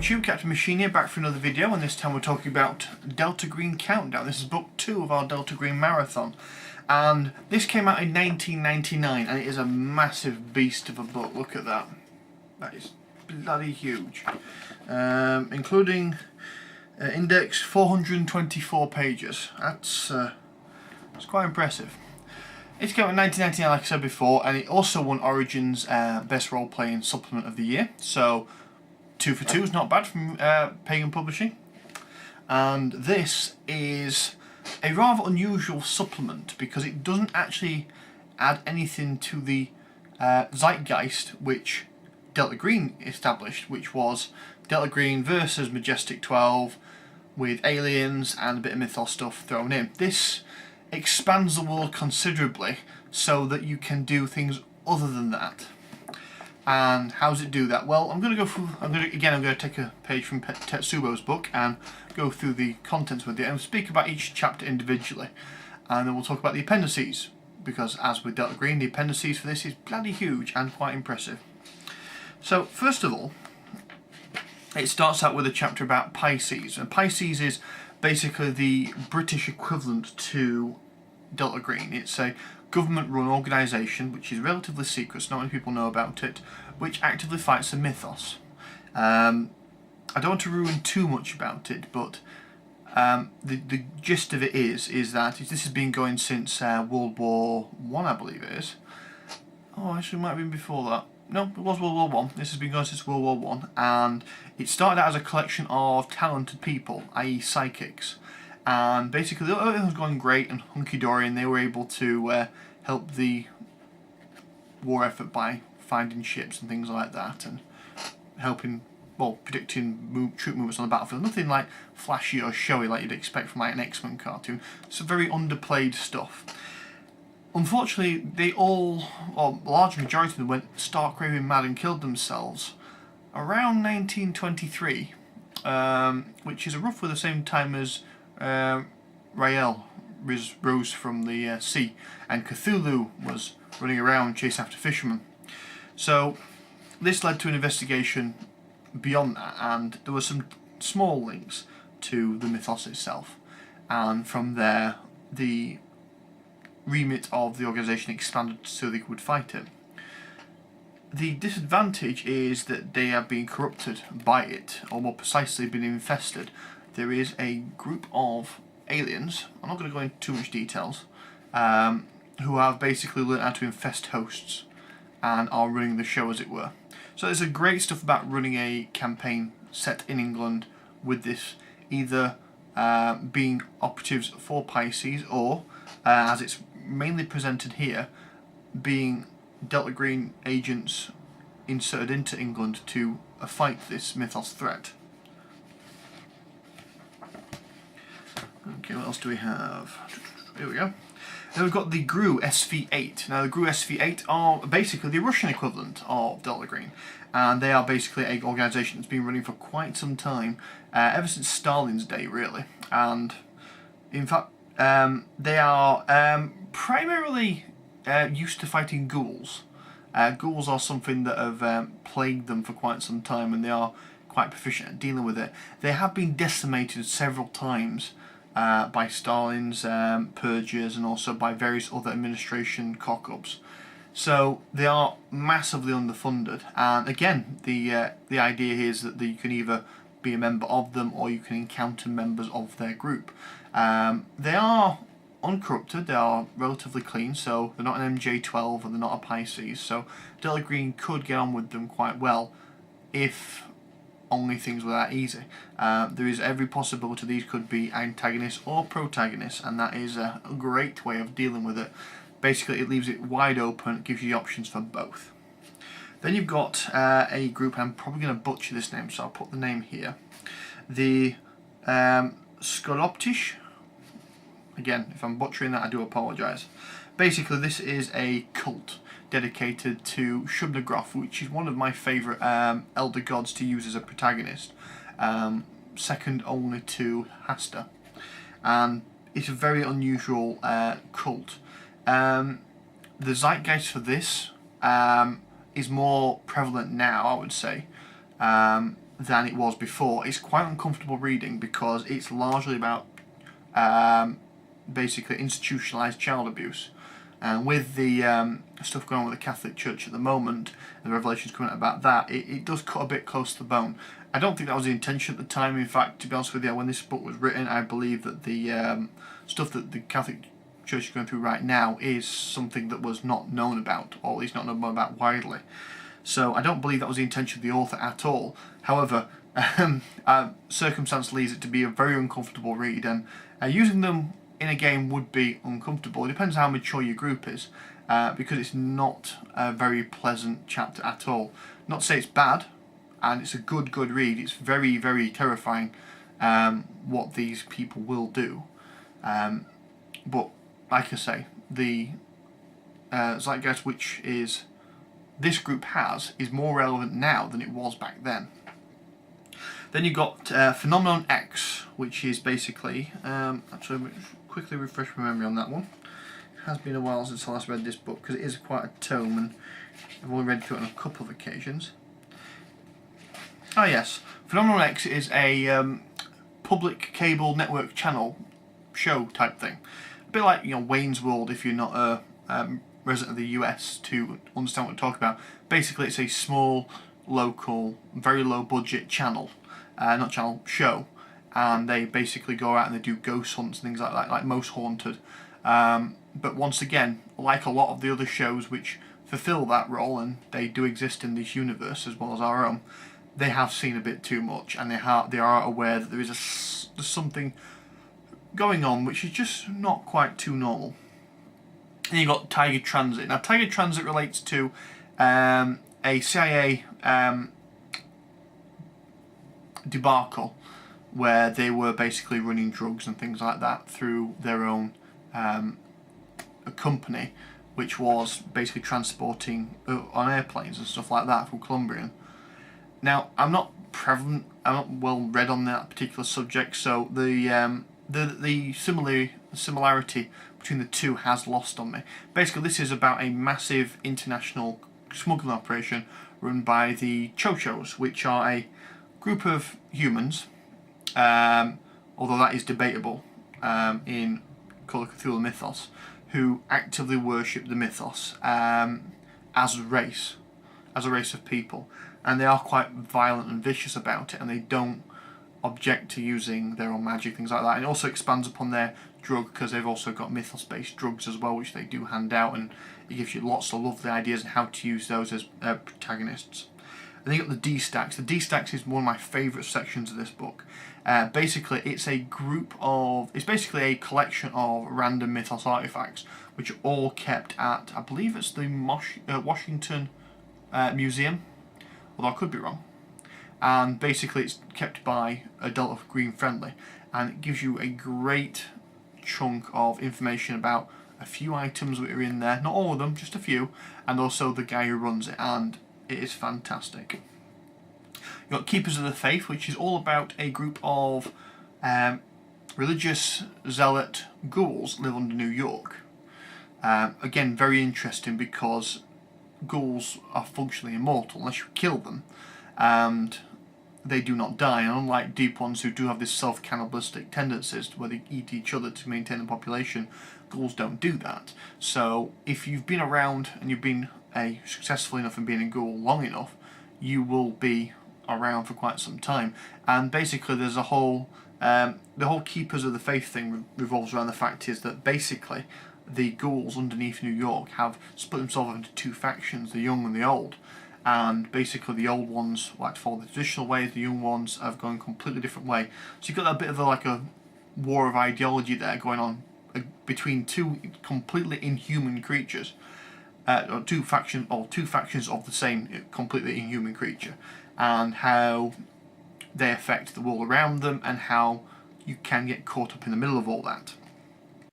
YouTube, Captain Machine here, back for another video, and this time we're talking about Delta Green Countdown. This is book 2 of our Delta Green Marathon, and this came out in 1999, and it is a massive beast of a book. Look at that. That is bloody huge. Including index 424 pages. That's quite impressive. It came out in 1999, like I said before, and it also won Origin's Best Role Playing Supplement of the Year. So 2 for 2 is not bad from Pagan Publishing. And this is a rather unusual supplement because it doesn't actually add anything to the zeitgeist which Delta Green established, which was Delta Green versus Majestic 12 with aliens and a bit of mythos stuff thrown in. This expands the world considerably so that you can do things other than that. And how does it do that? Well, I'm going to take a page from Tetsubo's book and go through the contents with you and speak about each chapter individually, and then we'll talk about the appendices, because as with Delta Green, the appendices for this is bloody huge and quite impressive. So first of all, it starts out with a chapter about Pisces, and Pisces is basically the British equivalent to Delta Green. It's a government-run organisation which is relatively secret, so not many people know about it, which actively fights the mythos. I don't want to ruin too much about it, but the gist of it is that this has been going since World War I, I believe it is. Oh, actually, it might have been before that. No, it was World War I. This has been going since World War I, and it started out as a collection of talented people, i.e. psychics. And basically everything was going great and hunky-dory, and they were able to help the war effort by finding ships and things like that, and helping, well, predicting troop movements on the battlefield. Nothing like flashy or showy like you'd expect from like an X-Men cartoon. It's very underplayed stuff. Unfortunately, they all, or a large majority of them, went stark raving mad and killed themselves around 1923, which is roughly the same time as Rael rose from the sea, and Cthulhu was running around chasing after fishermen. So this led to an investigation beyond that, and there were some small links to the mythos itself, and from there the remit of the organisation expanded so they could fight it. The disadvantage is that they have been corrupted by it, or more precisely been infested. There is a group of aliens, I'm not going to go into too much details, who have basically learned how to infest hosts and are running the show, as it were. So there's a great stuff about running a campaign set in England with this, either being operatives for Pisces, or as it's mainly presented here, being Delta Green agents inserted into England to fight this mythos threat. Okay, what else do we have? Here we go. Then we've got the GRU SV8. Now the GRU SV8 are basically the Russian equivalent of Delta Green, and they are basically an organisation that's been running for quite some time, ever since Stalin's day really. And in fact, they are primarily used to fighting ghouls. Ghouls are something that have plagued them for quite some time, and they are quite proficient at dealing with it. They have been decimated several times by Stalin's purges, and also by various other administration cock-ups. So they are massively underfunded, and again the idea here is that you can either be a member of them or you can encounter members of their group. They are uncorrupted, they are relatively clean, so they're not an MJ12 and they're not a Pisces, so Delta Green could get on with them quite well if only things were that easy. There is every possibility these could be antagonists or protagonists, and that is a great way of dealing with it. Basically it leaves it wide open, it gives you options for both. Then you've got a group, I'm probably going to butcher this name, so I'll put the name here. The Skoloptish. Again, if I'm butchering that, I do apologise. Basically this is a cult dedicated to Shub-Nigroth, which is one of my favourite elder gods to use as a protagonist, second only to Hasta, and it's a very unusual cult. The zeitgeist for this is more prevalent now, I would say. than it was before. It's quite uncomfortable reading because it's largely about basically institutionalised child abuse. And with the stuff going on with the Catholic Church at the moment, and the revelations coming out about that, it does cut a bit close to the bone. I don't think that was the intention at the time. In fact, to be honest with you, when this book was written, I believe that the stuff that the Catholic Church is going through right now is something that was not known about, or at least not known about widely. So I don't believe that was the intention of the author at all. However, circumstance leads it to be a very uncomfortable read, and using them in a game would be uncomfortable. It depends how mature your group is, because it's not a very pleasant chapter at all. Not to say it's bad, and it's a good read. It's very, very terrifying what these people will do. But like I say, the zeitgeist which this group has is more relevant now than it was back then. Then you've got Phenomenon X, which is basically, actually quickly refresh my memory on that one. It has been a while since I last read this book because it is quite a tome and I've only read through it on a couple of occasions. Ah yes, Phenomenon X is a public cable network channel show type thing. A bit like, Wayne's World if you're not a resident of the US to understand what we're talking about. Basically it's a small, local, very low budget channel, show, and they basically go out and they do ghost hunts and things like that, like Most Haunted. But once again, like a lot of the other shows which fulfill that role, and they do exist in this universe as well as our own, they have seen a bit too much, and they are aware that there's something going on which is just not quite too normal. And you've got Tiger Transit. Now, Tiger Transit relates to a CIA debacle where they were basically running drugs and things like that through their own a company, which was basically transporting on airplanes and stuff like that from Colombian. Now, I'm not well read on that particular subject, so the similarity between the two has lost on me. Basically, this is about a massive international smuggling operation run by the Chochos, which are a group of humans, although that is debatable in Call of Cthulhu mythos, who actively worship the mythos as a race of people, and they are quite violent and vicious about it, and they don't object to using their own magic, things like that. And it also expands upon their drug, because they've also got mythos-based drugs as well, which they do hand out, and it gives you lots of lovely ideas on how to use those as protagonists. And then you've got the D-Stacks. The D-Stacks is one of my favourite sections of this book. Basically, it's basically a collection of random mythos artifacts, which are all kept at, I believe it's the Washington Museum, although I could be wrong. And basically it's kept by Delta Green Friendly, and it gives you a great chunk of information about a few items that are in there, not all of them, just a few, and also the guy who runs it, and it is fantastic. You've got Keepers of the Faith, which is all about a group of religious zealot ghouls live under New York. Again, very interesting because ghouls are functionally immortal unless you kill them, and they do not die. And unlike deep ones who do have this self-cannibalistic tendencies where they eat each other to maintain the population, ghouls don't do that. So if you've been around and you've been successful enough in being a ghoul long enough, you will be around for quite some time. And basically there's the whole Keepers of the Faith thing revolves around the fact is that basically the ghouls underneath New York have split themselves into two factions, the young and the old. And basically the old ones like to follow the traditional ways, the young ones have gone a completely different way. So you've got that bit of a war of ideology there going on between two completely inhuman creatures, or two factions of the same completely inhuman creature, and how they affect the world around them, and how you can get caught up in the middle of all that.